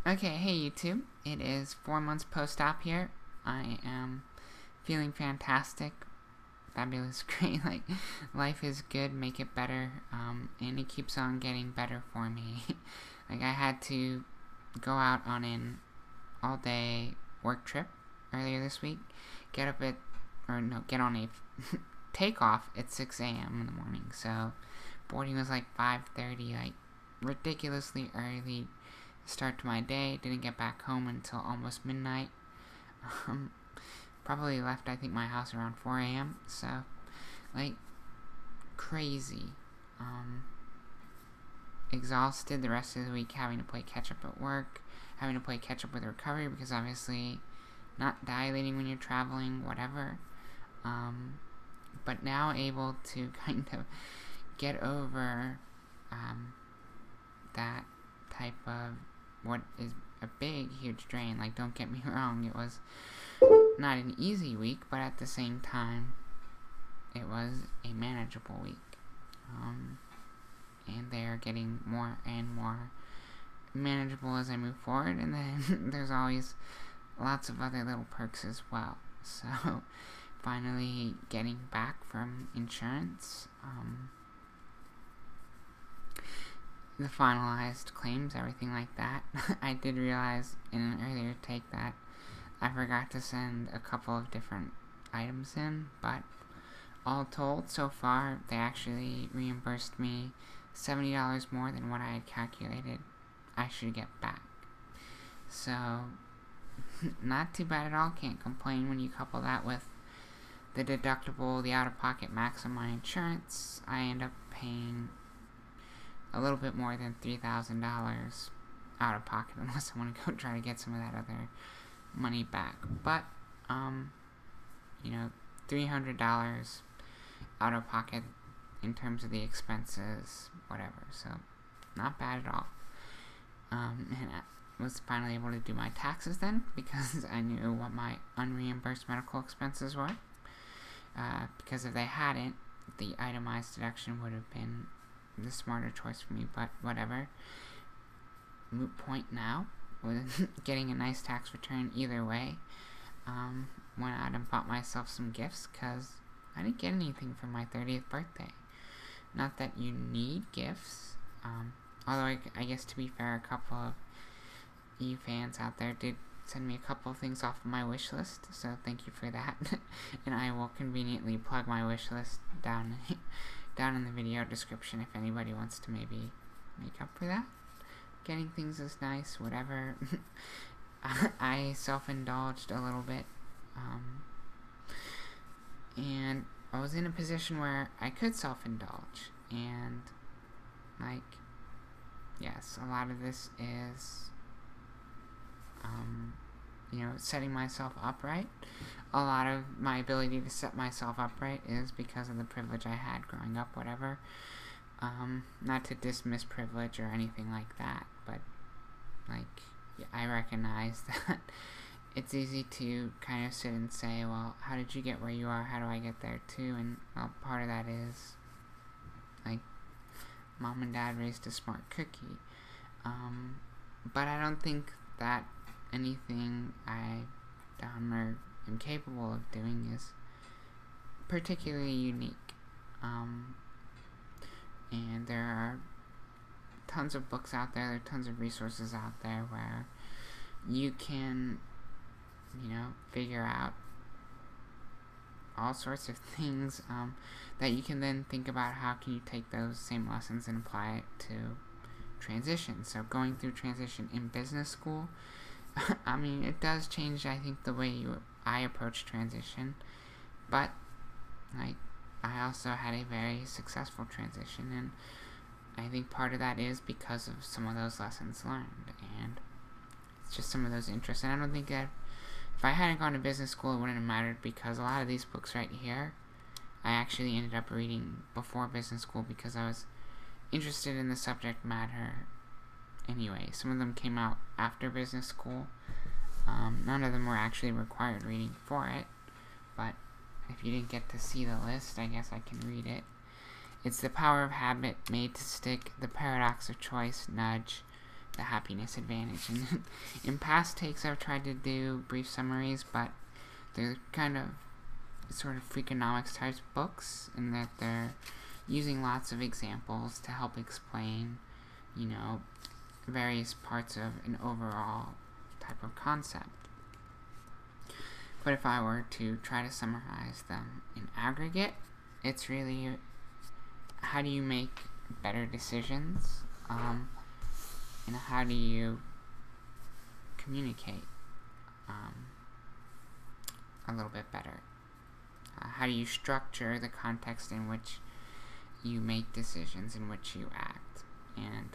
Okay, hey YouTube. It is 4 months post-op here. I am feeling fantastic, fabulous, great. Like, life is good, make it better, and it keeps on getting better for me. Like, I had to go out on an all-day work trip earlier this week. Get on a takeoff at 6 a.m. in the morning. So, boarding was like 5:30, like, ridiculously early start to my day. Didn't get back home until almost midnight. Probably left, I think, my house around 4 a.m. So, like, crazy. Exhausted the rest of the week, having to play catch up at work, having to play catch up with recovery because obviously not dilating when you're traveling, whatever. But now able to kind of get over that type of what is a big, huge drain. Like, don't get me wrong, it was not an easy week, but at the same time, it was a manageable week. And they are getting more and more manageable as I move forward, and then there's always lots of other little perks as well. So, finally getting back from insurance, the finalized claims, everything like that. I did realize in an earlier take that I forgot to send a couple of different items in, but all told, so far, they actually reimbursed me $70 more than what I had calculated I should get back. So, not too bad at all, can't complain when you couple that with the deductible, the out-of-pocket max on my insurance. I end up paying a little bit more than $3,000 out of pocket, unless I want to go try to get some of that other money back. But, $300 out of pocket in terms of the expenses, whatever. So, not bad at all. And I was finally able to do my taxes then, because I knew what my unreimbursed medical expenses were. Because if they hadn't, the itemized deduction would have been the smarter choice for me, but whatever. Moot point now, with getting a nice tax return either way. Went out and bought myself some gifts, because I didn't get anything for my 30th birthday. Not that you need gifts, although I guess to be fair, a couple of you fans out there did send me a couple of things off of my wish list, so thank you for that. And I will conveniently plug my wish list down in the video description if anybody wants to maybe make up for that. Getting things is nice, whatever. I self-indulged a little bit, and I was in a position where I could self-indulge, and, like, yes, a lot of this is, setting myself upright. A lot of my ability to set myself upright is because of the privilege I had growing up, whatever. Not to dismiss privilege or anything like that, but, like, I recognize that it's easy to kind of sit and say, well, how did you get where you are? How do I get there too? And, well, part of that is, like, mom and dad raised a smart cookie. But I don't think that anything I've done or am capable of doing is particularly unique. And there are tons of books out there, there are tons of resources out there where you can, figure out all sorts of things that you can then think about how can you take those same lessons and apply it to transition. So going through transition in business school, I mean, it does change, I think, the way I approach transition, but, like, I also had a very successful transition, and I think part of that is because of some of those lessons learned, and it's just some of those interests. And I don't think that if I hadn't gone to business school, it wouldn't have mattered, because a lot of these books right here, I actually ended up reading before business school because I was interested in the subject matter anyway. Some of them came out after business school. None of them were actually required reading for it, but if you didn't get to see the list, I guess I can read it. It's The Power of Habit, Made to Stick, The Paradox of Choice, Nudge, the happiness advantage. And in past takes, I've tried to do brief summaries, but they're kind of sort of Freakonomics type books, in that they're using lots of examples to help explain, you know, various parts of an overall type of concept. But if I were to try to summarize them in aggregate, it's really, how do you make better decisions, and how do you communicate a little bit better? How do you structure the context in which you make decisions, in which you act? And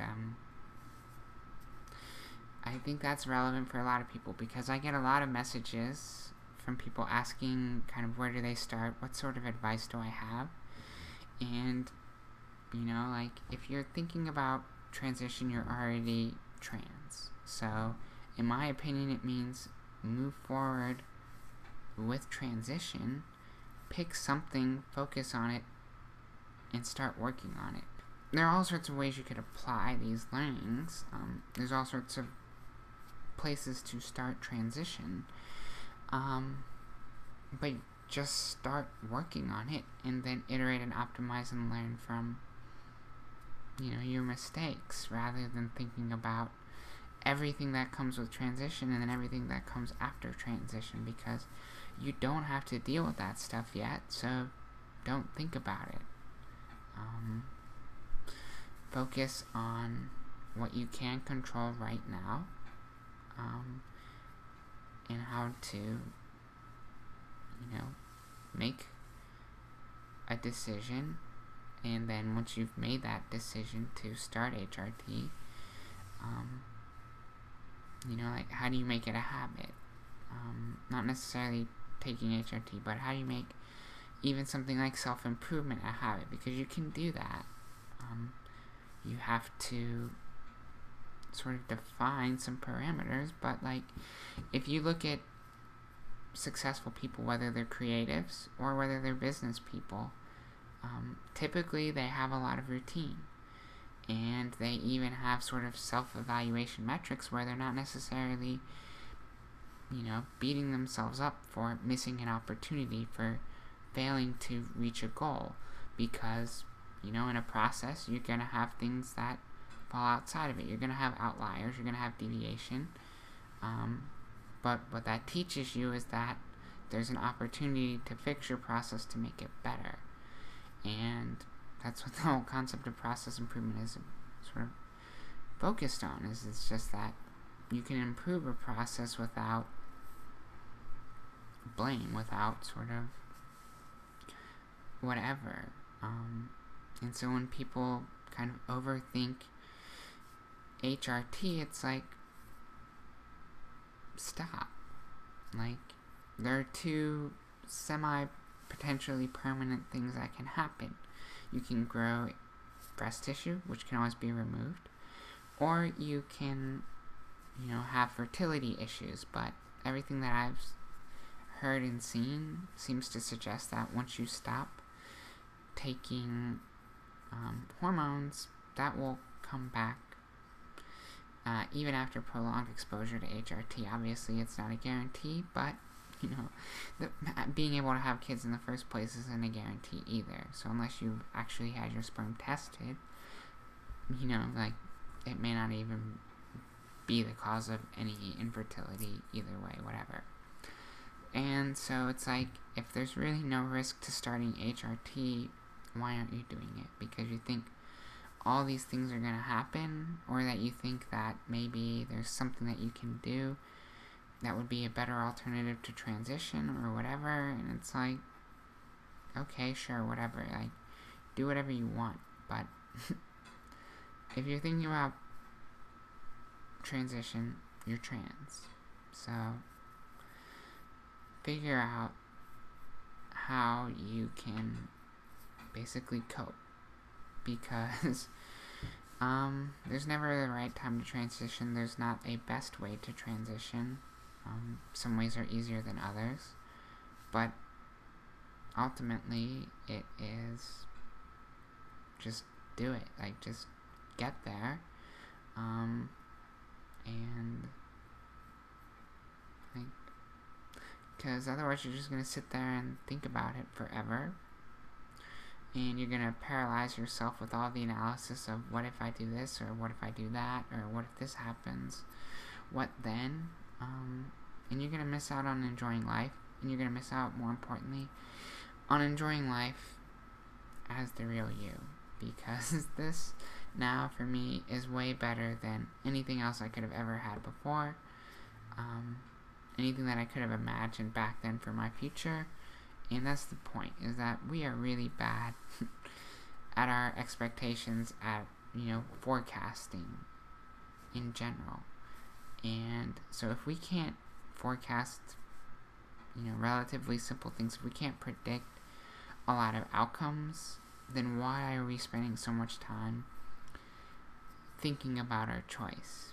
I think that's relevant for a lot of people, because I get a lot of messages from people asking kind of, where do they start, what sort of advice do I have? And, you know, like, if you're thinking about transition, you're already trans. So, in my opinion, it means move forward with transition, pick something, focus on it, and start working on it. There are all sorts of ways you could apply these learnings. There's all sorts of places to start transition. But just start working on it, and then iterate and optimize and learn from, you know, your mistakes, rather than thinking about everything that comes with transition and then everything that comes after transition, because you don't have to deal with that stuff yet, so don't think about it. Focus on what you can control right now, and how to, you know, make a decision, and then once you've made that decision to start HRT, you know, like, how do you make it a habit? Not necessarily taking HRT, but how do you make even something like self-improvement a habit? Because you can do that. You have to sort of define some parameters, but, like, if you look at successful people, whether they're creatives or whether they're business people, typically they have a lot of routine, and they even have sort of self-evaluation metrics where they're not necessarily, you know, beating themselves up for missing an opportunity, for failing to reach a goal, because, you know, in a process you're going to have things that fall outside of it. You're going to have outliers, you're going to have deviation, but what that teaches you is that there's an opportunity to fix your process to make it better. And that's what the whole concept of process improvement is sort of focused on, is it's just that you can improve a process without blame, without sort of whatever. And so when people kind of overthink HRT, it's like, stop. Like, there are two potentially permanent things that can happen. You can grow breast tissue, which can always be removed, or you can, you know, have fertility issues. But everything that I've heard and seen seems to suggest that once you stop taking hormones, that will come back, even after prolonged exposure to HRT. Obviously, it's not a guarantee, but, you know, being able to have kids in the first place isn't a guarantee either. So unless you've actually had your sperm tested, you know, like, it may not even be the cause of any infertility either way, whatever. And so it's like, if there's really no risk to starting HRT, why aren't you doing it? Because you think all these things are going to happen, or that you think that maybe there's something that you can do that would be a better alternative to transition or whatever, and it's like, okay, sure, whatever, like, do whatever you want, but if you're thinking about transition, you're trans, so figure out how you can basically cope, because there's never the right time to transition. There's not a best way to transition. Some ways are easier than others, but ultimately it is just do it. Like, just get there, And like, because otherwise you're just going to sit there and think about it forever, and you're going to paralyze yourself with all the analysis of what if I do this, or what if I do that, or what if this happens, what then? And you're going to miss out on enjoying life, and you're going to miss out, more importantly, on enjoying life as the real you, because this now for me is way better than anything else I could have ever had before, anything that I could have imagined back then for my future. And that's the point, is that we are really bad at our expectations, at, forecasting in general. And so if we can't forecast, relatively simple things, if we can't predict a lot of outcomes, then why are we spending so much time thinking about our choice?